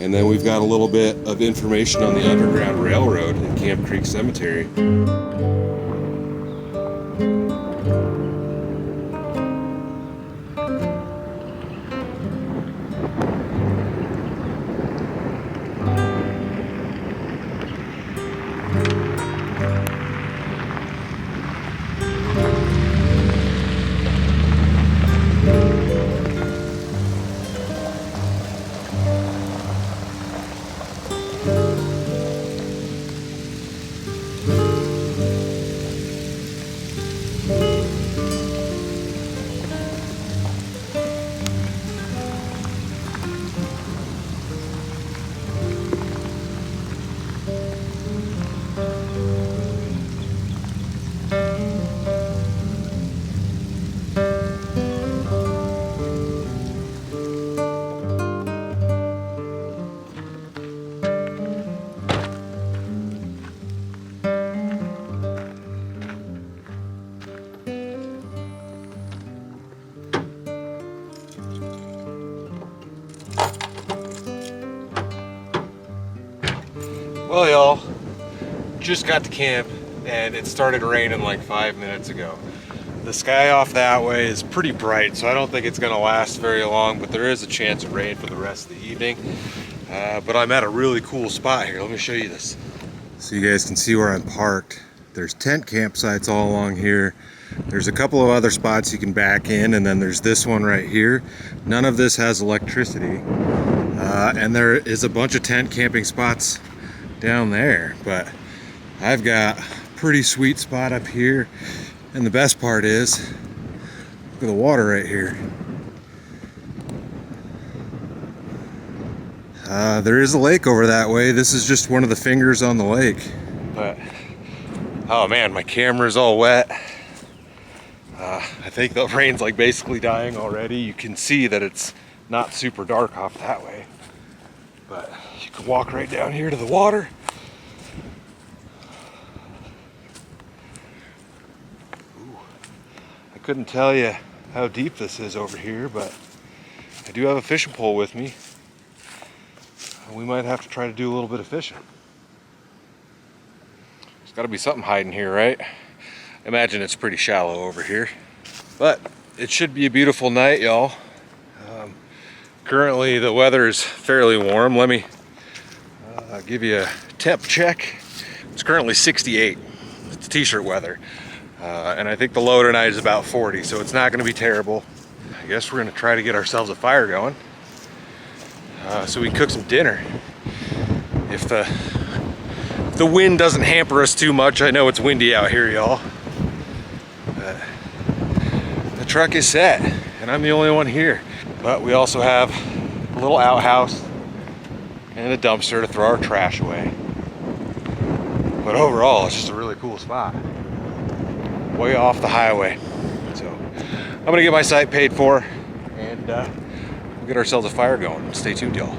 And then we've got a little bit of information on the Underground Railroad at Camp Creek Cemetery. Well, y'all, just got to camp and it started raining like 5 minutes ago. The sky off that way is pretty bright, so I don't think it's gonna last very long, but there is a chance of rain for the rest of the evening. But I'm at a really cool spot here. Let me show you this. So you guys can see where I'm parked. There's tent campsites all along here. There's a couple of other spots you can back in, and then there's this one right here. None of this has electricity. And there is a bunch of tent camping spots down there, but I've got a pretty sweet spot up here, and the best part is look at the water right here. There is a lake over that way. This is just one of the fingers on the lake, but oh man, my camera's all wet. I think the rain's like basically dying already. You can see that it's not super dark off that way, but you can walk right down here to the water. Ooh. I couldn't tell you how deep this is over here, but I do have a fishing pole with me. We might have to try to do a little bit of fishing. There's got to be something hiding here, right? Imagine it's pretty shallow over here, but it should be a beautiful night, y'all. Currently the weather is fairly warm. Let me give you a temp check. It's currently 68. It's t-shirt weather, and I think the low tonight is about 40, so it's not going to be terrible. I guess we're going to try to get ourselves a fire going, so we can cook some dinner. If the wind doesn't hamper us too much. I know it's windy out here, y'all. The truck is set, and I'm the only one here. But we also have a little outhouse and a dumpster to throw our trash away. But overall, it's just a really cool spot. Way off the highway. So I'm gonna get my site paid for, and we'll get ourselves a fire going. Stay tuned, y'all.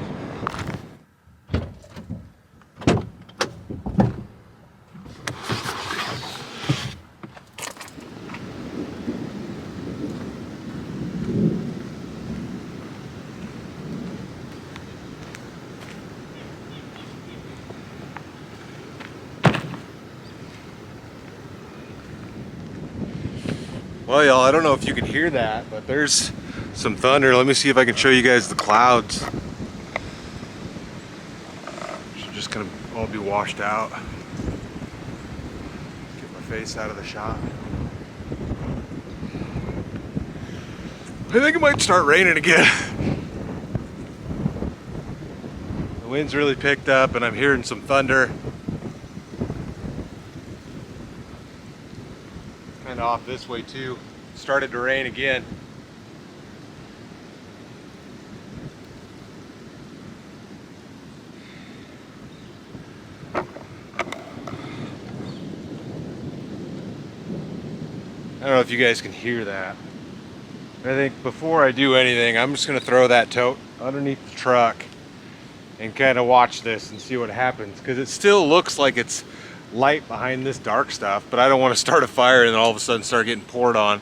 Well, y'all, I don't know if you can hear that, but there's some thunder. Let me see if I can show you guys the clouds. Should just gonna all be washed out. Get my face out of the shot. I think it might start raining again. The wind's really picked up and I'm hearing some thunder. Kind of off this way too. Started to rain again. I don't know if you guys can hear that. I think before I do anything, I'm just gonna throw that tote underneath the truck and kind of watch this and see what happens, because it still looks like it's light behind this dark stuff, but I don't want to start a fire and then all of a sudden start getting poured on.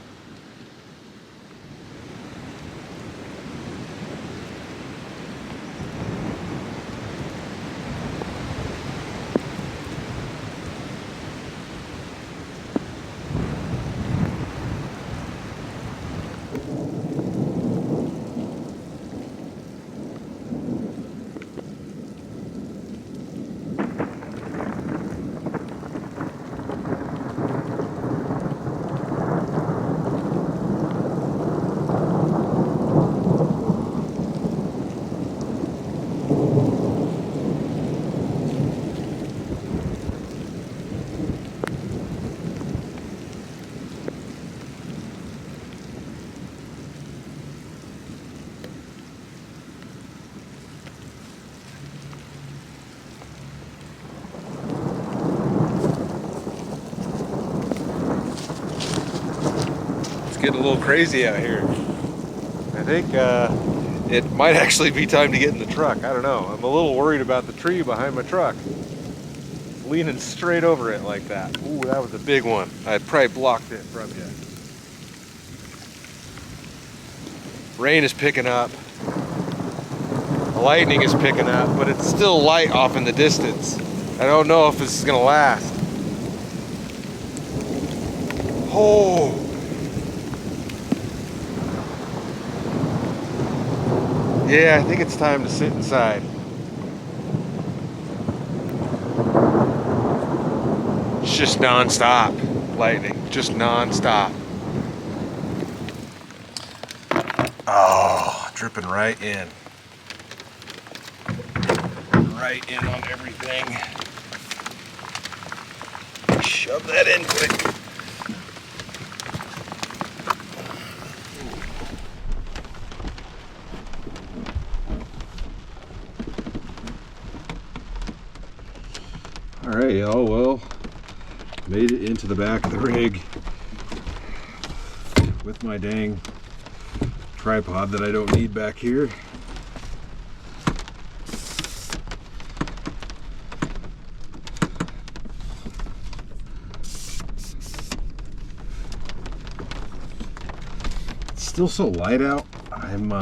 getting a little crazy out here. I think it might actually be time to get in the truck. I don't know. I'm a little worried about the tree behind my truck. It's leaning straight over it like that. Ooh, that was a big one. I probably blocked it from you. Rain is picking up. The lightning is picking up, but it's still light off in the distance. I don't know if this is gonna last. Oh! Yeah, I think it's time to sit inside. It's just non-stop lightning, just non-stop. Oh, dripping right in. Right in on everything. Shove that in quick. All right, y'all, well, made it into the back of the rig with my dang tripod that I don't need back here. It's still so light out. I'm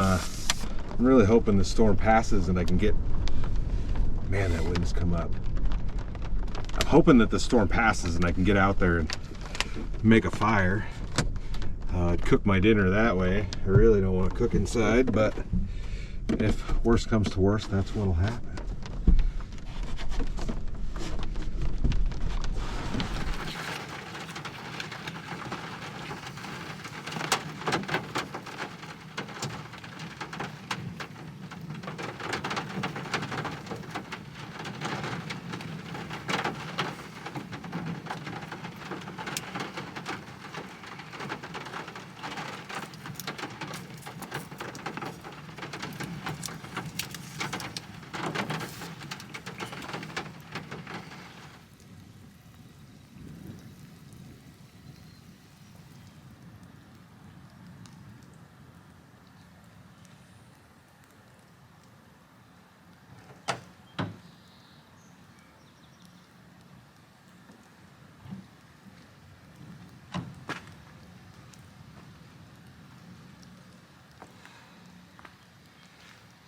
really hoping the storm passes and I can get, man, that wind's come up. I'm hoping that the storm passes and I can get out there and make a fire. I'd cook my dinner that way. I really don't want to cook inside, but if worst comes to worst, that's what'll happen.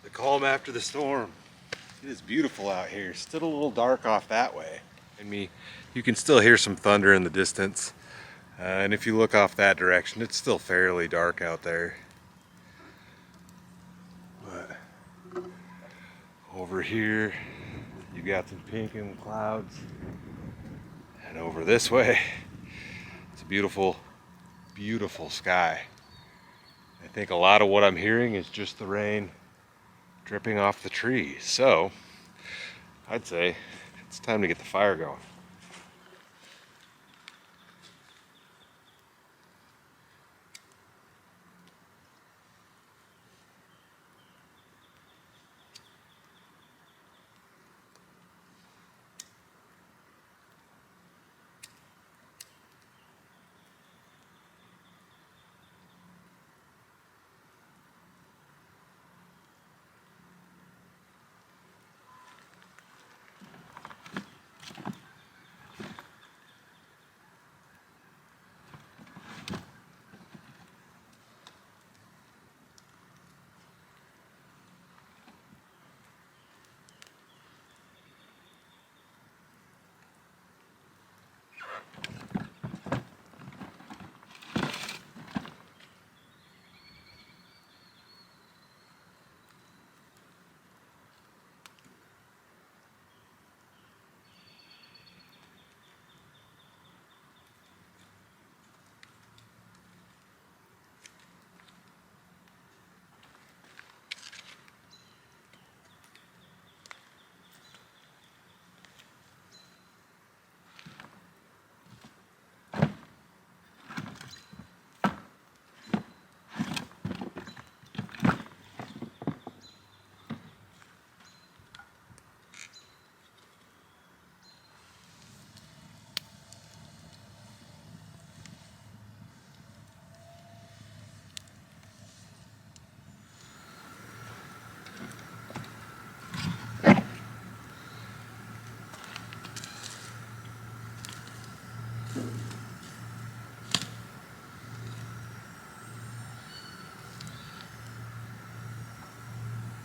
The calm after the storm. It is beautiful out here. Still a little dark off that way. You can still hear some thunder in the distance. And if you look off that direction, it's still fairly dark out there. But over here, you got some pink in the clouds. And over this way, it's a beautiful, beautiful sky. I think a lot of what I'm hearing is just the rain dripping off the trees. So I'd say it's time to get the fire going.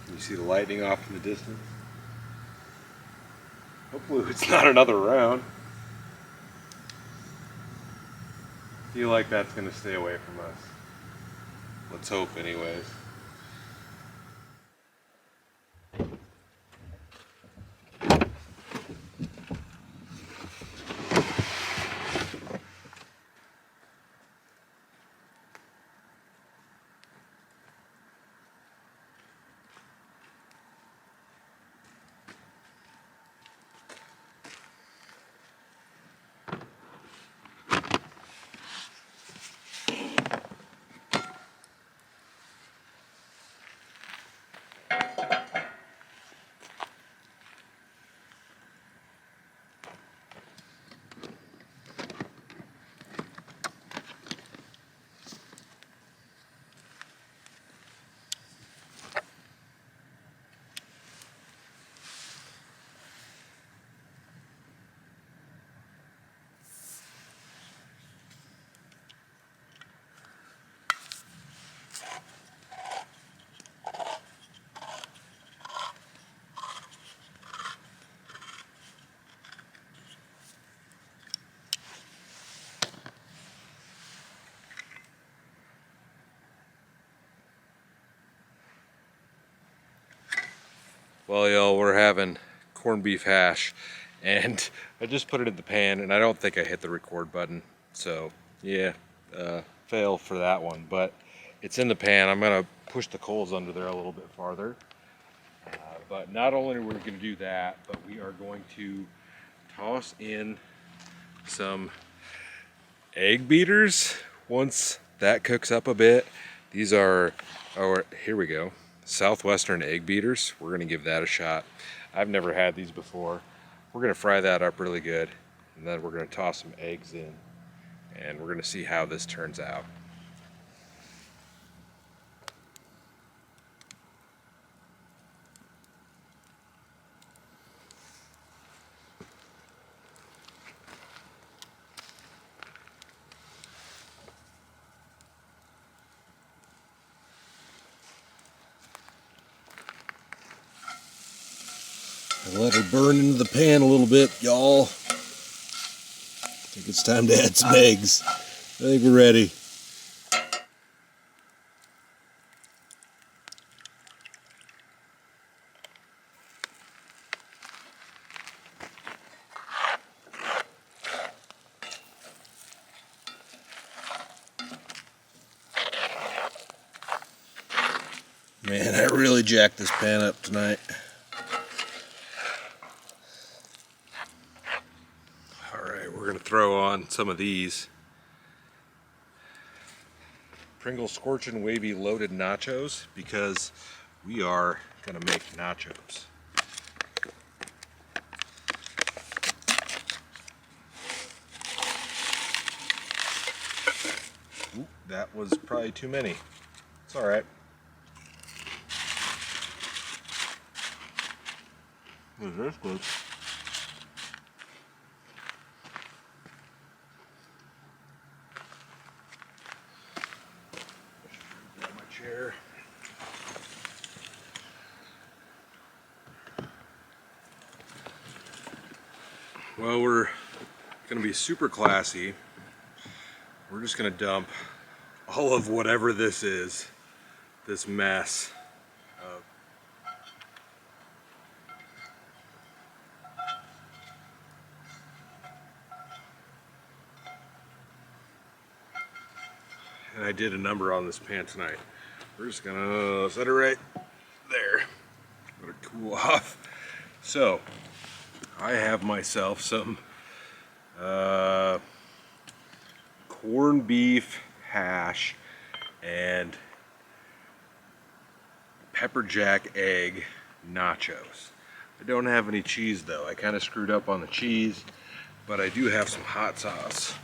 Can you see the lightning off in the distance? Hopefully it's not another round. I feel like that's going to stay away from us. Let's hope anyways. Well, y'all, we're having corned beef hash, and I just put it in the pan, and I don't think I hit the record button. So, yeah, fail for that one. But it's in the pan. I'm going to push the coals under there a little bit farther. But not only are we going to do that, but we are going to toss in some egg beaters once that cooks up a bit. These are, oh, here we go. Southwestern egg beaters. We're gonna give that a shot. I've never had these before. We're gonna fry that up really good, and then we're gonna toss some eggs in, and we're gonna see how this turns out. Let her burn into the pan a little bit, y'all. I think it's time to add some eggs. I think we're ready. Man, I really jacked this pan up tonight. We're going to throw on some of these Pringles Scorchin' Wavy Loaded Nachos because we are going to make nachos. Ooh, that was probably too many. It's all right. That's good. Grab my chair. Well, we're going to be super classy. We're just going to dump all of whatever this is, this mess. And I did a number on this pan tonight. We're just gonna set it right there. Let it cool off. So, I have myself some corned beef hash and pepper jack egg nachos. I don't have any cheese though. I kind of screwed up on the cheese, but I do have some hot sauce.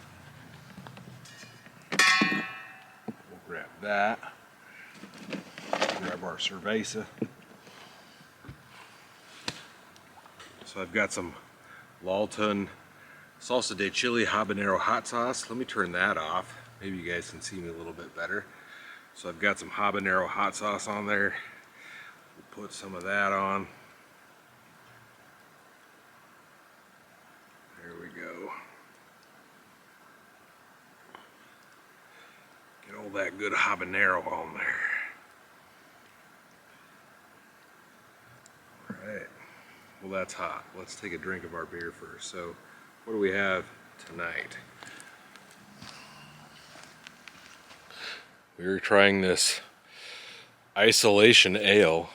We'll grab that. Grab our cerveza. So I've got some Lalton Salsa de chili habanero hot sauce. Let me turn that off. Maybe you guys can see me a little bit better. So I've got some habanero hot sauce on there. We'll put some of that on. There we go. Get all that good habanero on there. Alright. Well, that's hot. Let's take a drink of our beer first. So, what do we have tonight? We are trying this Isolation Ale.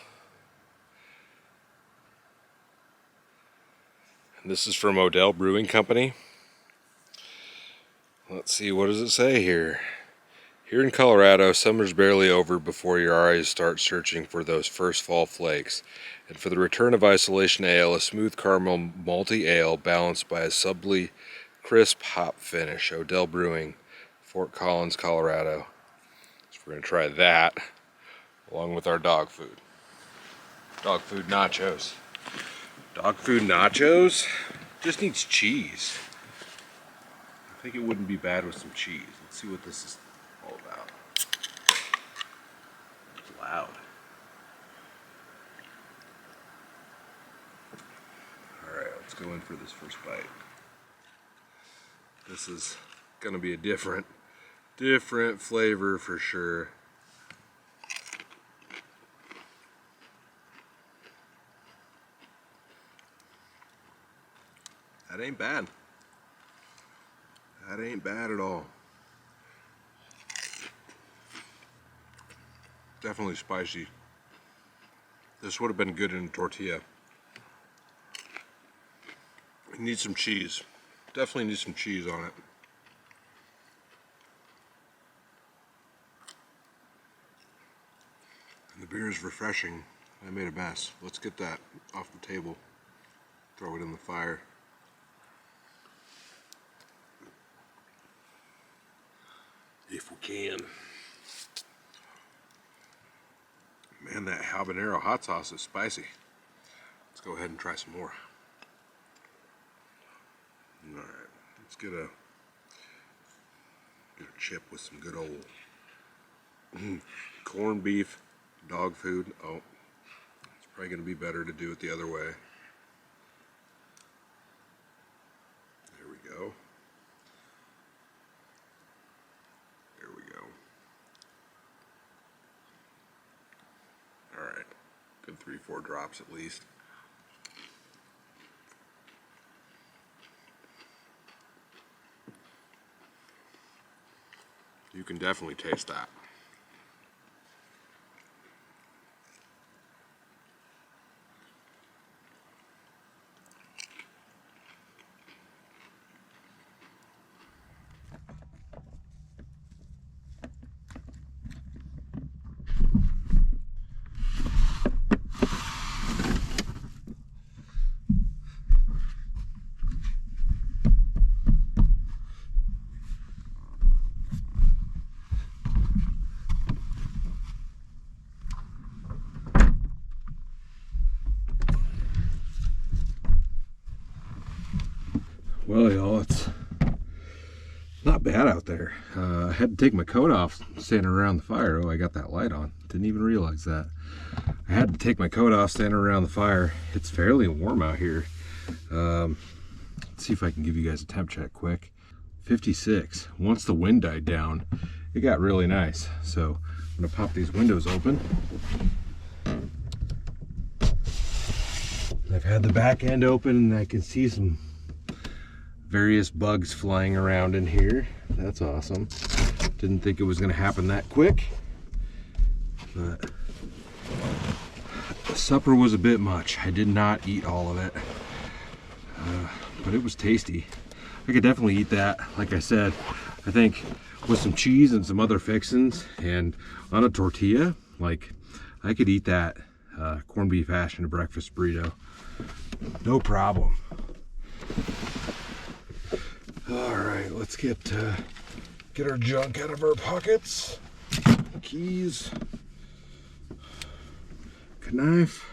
And this is from Odell Brewing Company. Let's see, what does it say here? Here in Colorado, summer's barely over before your eyes start searching for those first fall flakes. And for the return of Isolation Ale, a smooth caramel malty ale balanced by a subtly crisp hop finish. Odell Brewing, Fort Collins, Colorado. So we're going to try that along with our dog food. Dog food nachos. Dog food nachos just needs cheese. I think it wouldn't be bad with some cheese. Let's see what this is all about. It's loud. Alright, let's go in for this first bite. This is gonna be a different flavor for sure. That ain't bad. That ain't bad at all. Definitely spicy. This would have been good in a tortilla. It needs some cheese. Definitely needs some cheese on it. And the beer is refreshing. I made a mess. Let's get that off the table. Throw it in the fire. If we can. Man, that habanero hot sauce is spicy. Let's go ahead and try some more. Alright, let's get a chip with some good old corned beef dog food. Oh, it's probably going to be better to do it the other way. There we go. There we go. Alright, good 3-4 drops at least. You can definitely taste that. Well, y'all, it's not bad out there. I had to take my coat off standing around the fire. Oh, I got that light on. Didn't even realize that. I had to take my coat off standing around the fire. It's fairly warm out here. Let's see if I can give you guys a temp check quick. 56. Once the wind died down, it got really nice. So I'm gonna pop these windows open. I've had the back end open and I can see some various bugs flying around in here. That's awesome. Didn't think it was going to happen that quick, but supper was a bit much. I did not eat all of it, but it was tasty. I could definitely eat that. Like I said, I think with some cheese and some other fixings and on a tortilla, like I could eat that corned beef hash in a breakfast burrito. No problem. All right, let's get our junk out of our pockets. Keys, knife.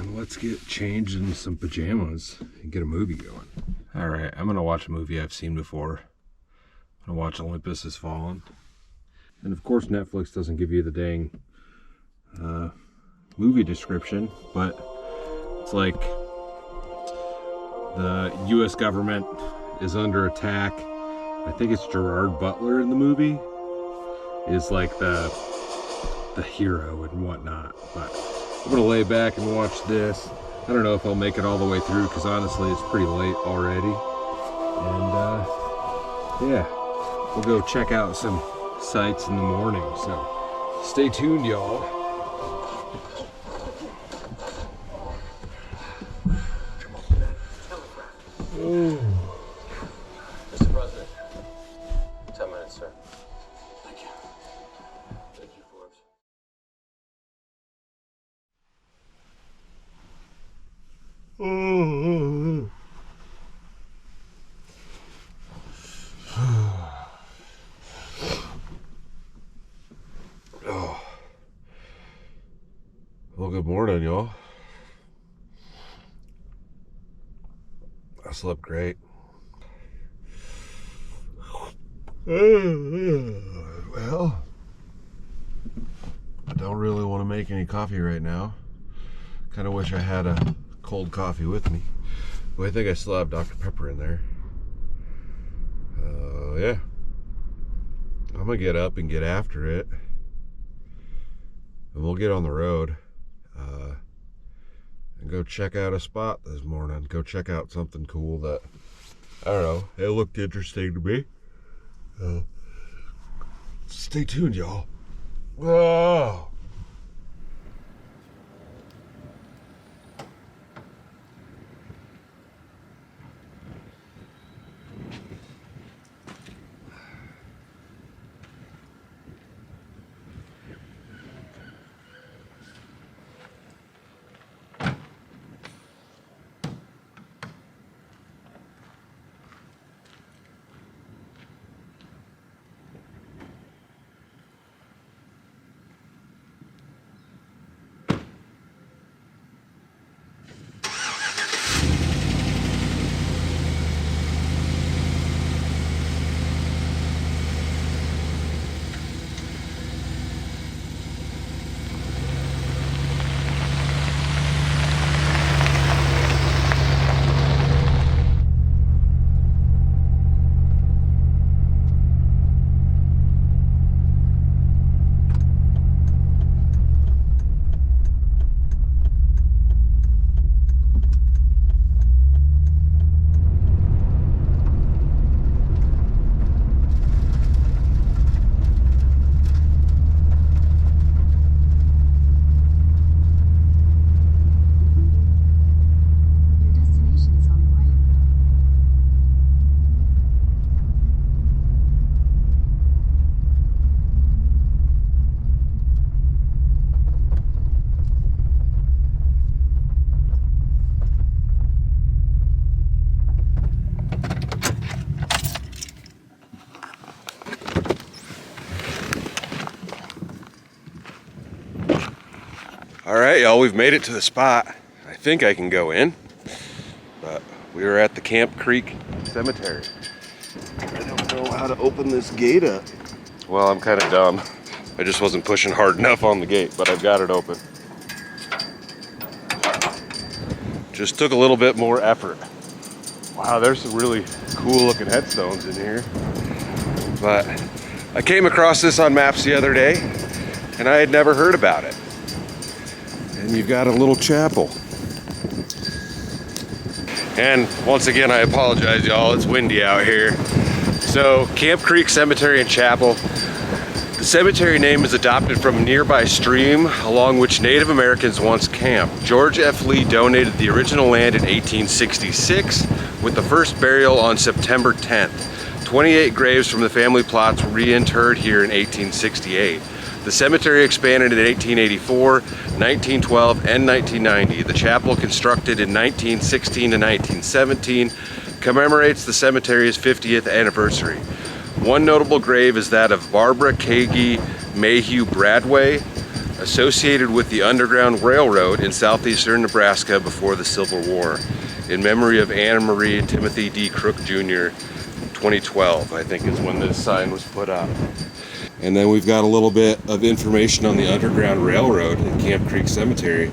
and let's get changed in some pajamas and get a movie going. All right, I'm gonna watch a movie I've seen before. I'm gonna watch Olympus Has Fallen. And of course Netflix doesn't give you the dang movie description, but it's like the US government is under attack. I think it's Gerard Butler in the movie is like the hero and whatnot, but I'm gonna lay back and watch this. I don't know if I'll make it all the way through because honestly it's pretty late already. And yeah, we'll go check out some sights in the morning, so stay tuned, y'all. Mr. President, 10 minutes, sir. Thank you. Thank you, Forbes. Well, good morning, y'all. I slept great. Well, I don't really want to make any coffee right now. Kind of wish I had a cold coffee with me. But I think I still have Dr. Pepper in there. Yeah. I'm gonna get up and get after it. And we'll get on the road. And go check out a spot this morning. Go check out something cool that, I don't know, it looked interesting to me. Stay tuned, y'all. Whoa. All right, y'all, we've made it to the spot. I think I can go in, but we were at the Camp Creek Cemetery. I don't know how to open this gate up. Well, I'm kind of dumb. I just wasn't pushing hard enough on the gate, but I've got it open. Just took a little bit more effort. Wow, there's some really cool looking headstones in here. But I came across this on maps the other day, and I had never heard about it. And you've got a little chapel. And once again, I apologize, y'all, it's windy out here. So, Camp Creek Cemetery and Chapel. The cemetery name is adopted from a nearby stream along which Native Americans once camped. George F. Lee donated the original land in 1866 with the first burial on September 10th. 28 graves from the family plots were reinterred here in 1868. The cemetery expanded in 1884, 1912, and 1990. The chapel, constructed in 1916 to 1917, commemorates the cemetery's 50th anniversary. One notable grave is that of Barbara Kagi Mayhew Bradway, associated with the Underground Railroad in southeastern Nebraska before the Civil War, in memory of Anna Marie and Timothy D. Crook Jr. 2012, I think, is when this sign was put up. And then we've got a little bit of information on the Underground Railroad in Camp Creek Cemetery.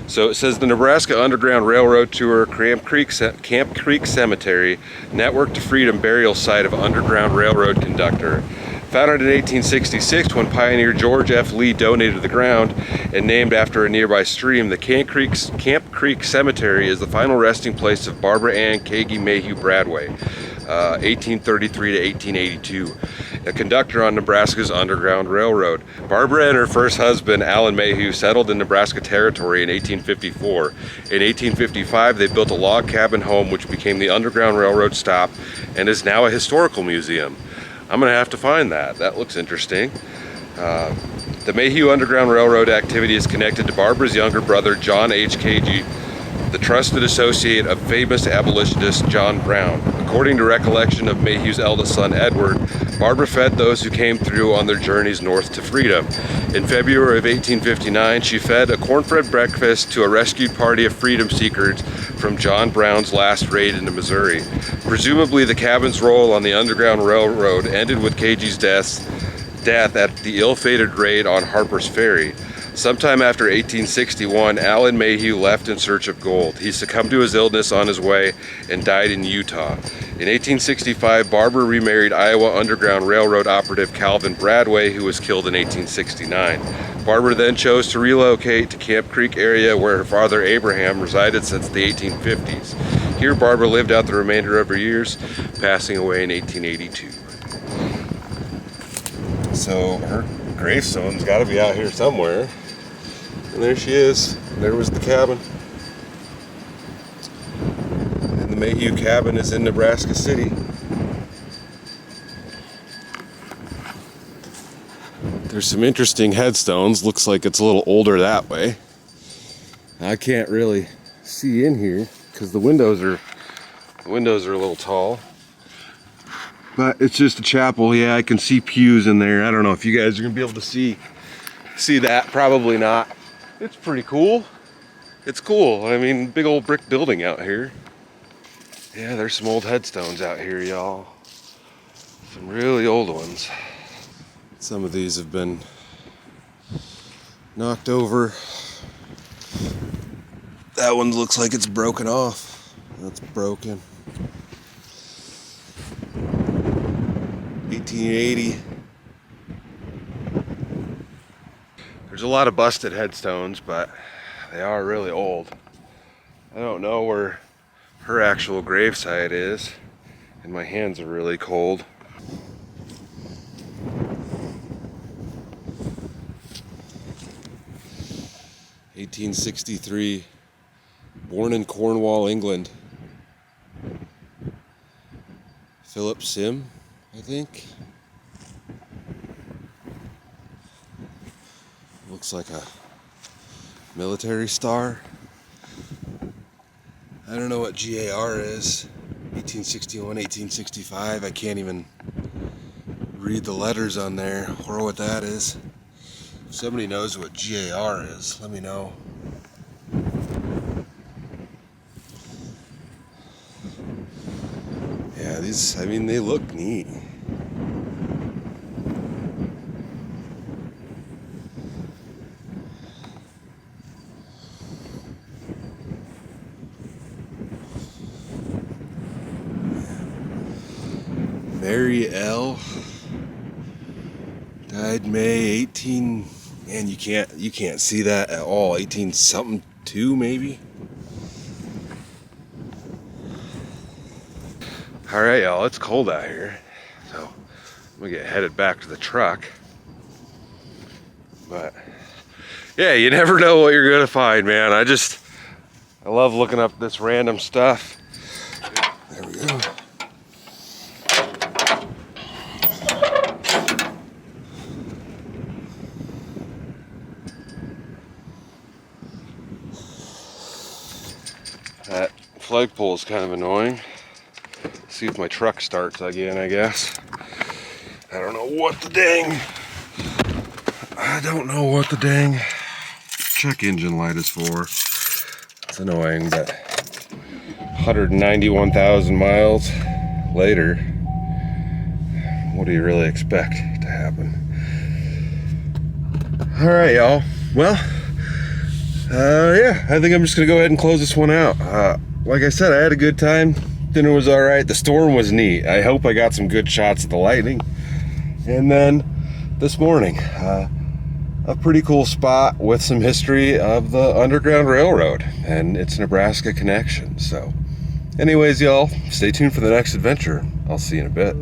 So it says the Nebraska Underground Railroad Tour, Camp Creek Cemetery, Network to Freedom burial site of Underground Railroad conductor. Founded in 1866 when pioneer George F. Lee donated the ground and named after a nearby stream, the Camp Creek Cemetery is the final resting place of Barbara Ann Kagi Mayhew Bradway, 1833 to 1882, a conductor on Nebraska's Underground Railroad. Barbara and her first husband, Alan Mayhew, settled in Nebraska Territory in 1854. In 1855, they built a log cabin home which became the Underground Railroad stop and is now a historical museum. I'm gonna have to find that. That looks interesting. The Mayhew Underground Railroad activity is connected to Barbara's younger brother, John H. Kagi, the trusted associate of famous abolitionist John Brown. According to recollection of Mayhew's eldest son, Edward, Barbara fed those who came through on their journeys north to freedom. In February of 1859, she fed a cornbread breakfast to a rescued party of freedom seekers from John Brown's last raid into Missouri. Presumably, the cabin's role on the Underground Railroad ended with Kagi's death at the ill-fated raid on Harper's Ferry. Sometime after 1861, Alan Mayhew left in search of gold. He succumbed to his illness on his way and died in Utah. In 1865, Barbara remarried Iowa Underground Railroad operative Calvin Bradway, who was killed in 1869. Barbara then chose to relocate to Camp Creek area where her father Abraham resided since the 1850s. Here, Barbara lived out the remainder of her years, passing away in 1882. So her gravestone's got to be out here somewhere. And there she is. There was the cabin. And the Mayhew cabin is in Nebraska City. There's some interesting headstones. Looks like it's a little older that way. I can't really see in here because the windows are a little tall. But it's just a chapel. Yeah, I can see pews in there. I don't know if you guys are gonna be able to see that. Probably not. It's pretty cool. It's cool. I mean, big old brick building out here. Yeah, there's some old headstones out here, y'all. Some really old ones. Some of these have been knocked over. That one looks like it's broken off. That's broken. 1880. There's a lot of busted headstones, but they are really old. I don't know where her actual gravesite is, and my hands are really cold. (1863), born in Cornwall, England. Philip Sim, I think. Looks like a military star. I don't know what GAR is. 1861, 1865. I can't even read the letters on there or what that is. If somebody knows what GAR is, let me know. Yeah, these, I mean, they look neat. Mary L. died May 18. Man, you can't see that at all. 18 something 2 maybe. All right, y'all. It's cold out here, so I'm gonna get headed back to the truck. But yeah, you never know what you're gonna find, man. I love looking up this random stuff. There we go. That flagpole is kind of annoying. See if my truck starts again, I guess. I don't know what the dang I don't know what the dang check engine light is for. It's annoying, but 191,000 miles later, what do you really expect to happen? All right, y'all. Well, yeah, I think I'm just gonna go ahead and close this one out. Like I said, I had a good time. Dinner was all right. The storm was neat. I hope I got some good shots of the lightning. And then this morning, a pretty cool spot with some history of the Underground Railroad and its Nebraska connection. So anyways, y'all, stay tuned for the next adventure. I'll see you in a bit.